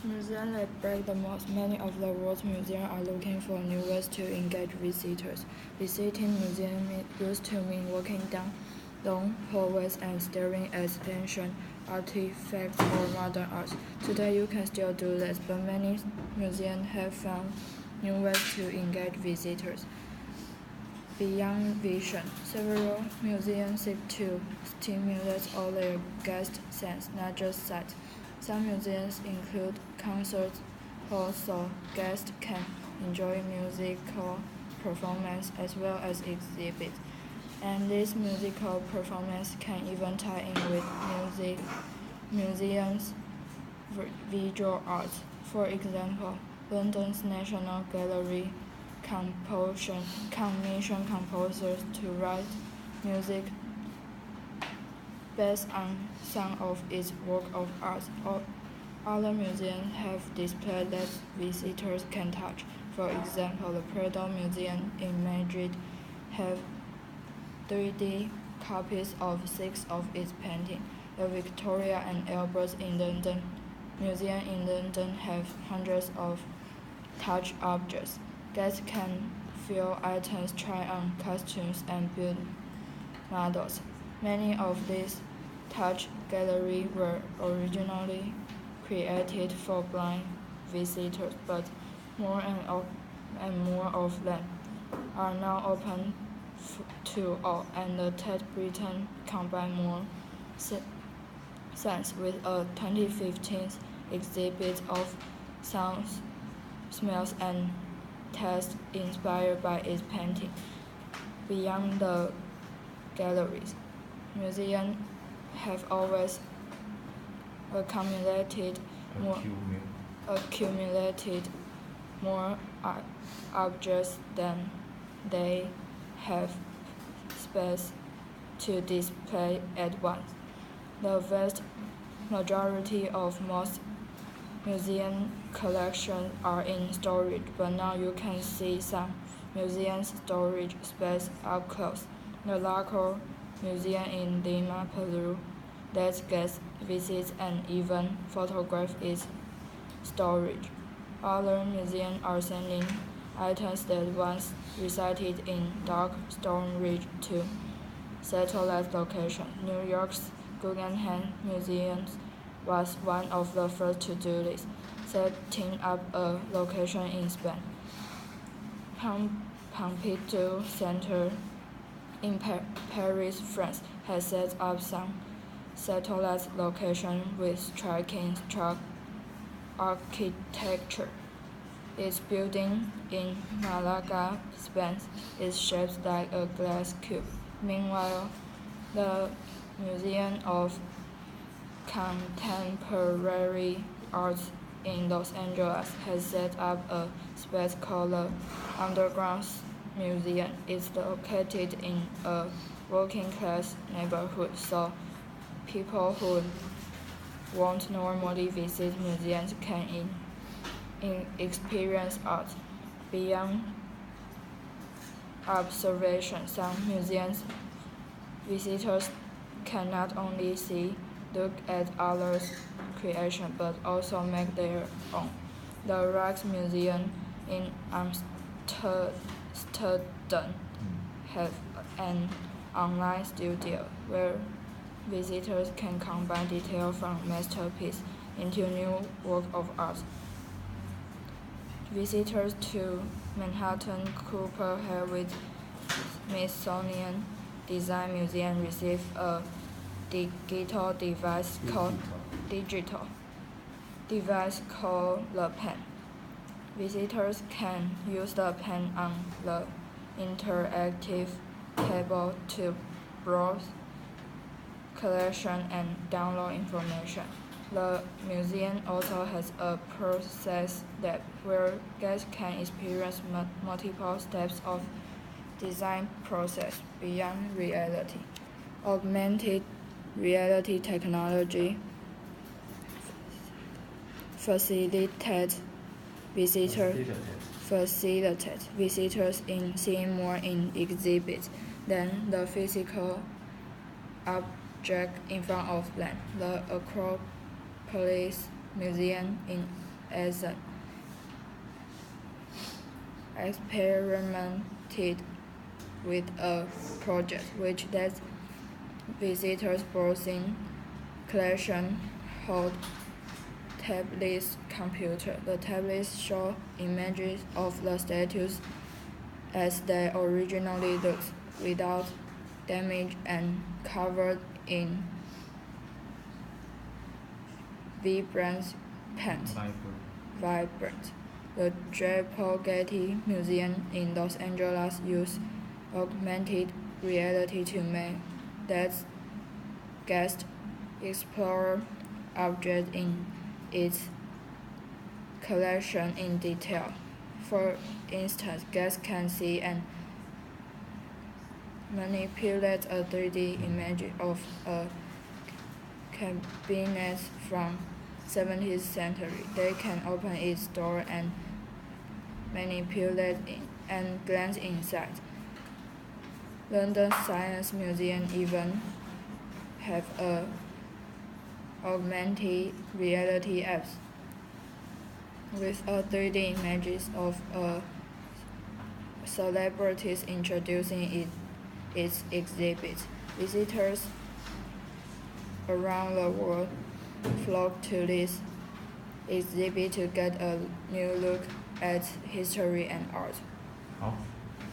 Museums that break the mold. Many of the world's museums are looking for new ways to engage visitors. Visiting museums used to mean walking down long hallways and staring at ancient artifacts or modern art. Today you can still do this, but many museums have found new ways to engage visitors. Beyond vision, several museums seek to stimulate all their guest sense, not just sight. Some museums include concert halls so guests can enjoy musical performance as well as exhibits. And these musical performances can even tie in with museums' visual arts. For example, London's National Gallery commissioned composers to write music based on some of its work of art. Other museums have displays that visitors can touch. For example, the Prado Museum in Madrid have 3D copies of 6 of its paintings. The Victoria and Albert Museum in London have hundreds of touch objects. Guests can feel items, try on costumes, and build models. Many of these touch galleries were originally created for blind visitors, but more and more of them are now open to all, and the Tate Britain combined more sense with a 2015 exhibit of sounds, smells, and tastes inspired by its painting. Beyond the galleries, museums have always accumulated more objects than they have space to display at once. The vast majority of most museum collections are in storage, but now you can see some museums' storage space up close. The local museum in Lima, Peru, lets guests visit and even photograph its storage. Other museums are sending items that once resided in dark storage to satellite locations. New York's Guggenheim Museum was one of the first to do this, setting up a location in Spain. Pompidou Center in Paris, France, has set up some satellite locations with striking architecture. Its building in Malaga, Spain, is shaped like a glass cube. Meanwhile, the Museum of Contemporary Art in Los Angeles has set up a space called the Underground Museum. It's located in a working-class neighborhood, so people who won't normally visit museums can experience art. Beyond observation, some museums visitors can not only look at others' creations, but also make their own. The Rijksmuseum in Amsterdam have an online studio where visitors can combine details from masterpieces into new works of art. Visitors to Manhattan Cooper Hewitt Smithsonian Design Museum receive a digital device called the pen. Visitors can use the pen on the interactive table to browse collection and download information. The museum also has a process lab where guests can experience multiple steps of design process. Beyond reality, augmented reality technology facilitate visitors in seeing more in exhibits than the physical object in front of them. The Acropolis Museum in experimented with a project which lets visitors browsing collection hold tablets computer. The tablets show images of the statues as they originally looked, without damage and covered in vibrant paint. The Getty Museum in Los Angeles uses augmented reality to make guests explore objects in its collection in detail. For instance, guests can see and manipulate a 3D image of a cabinet from 17th century. They can open its door and manipulate it and glance inside. London Science Museum even have a augmented reality apps with a 3D images of celebrities introducing its exhibit. Visitors around the world flock to this exhibit to get a new look at history and art. 好。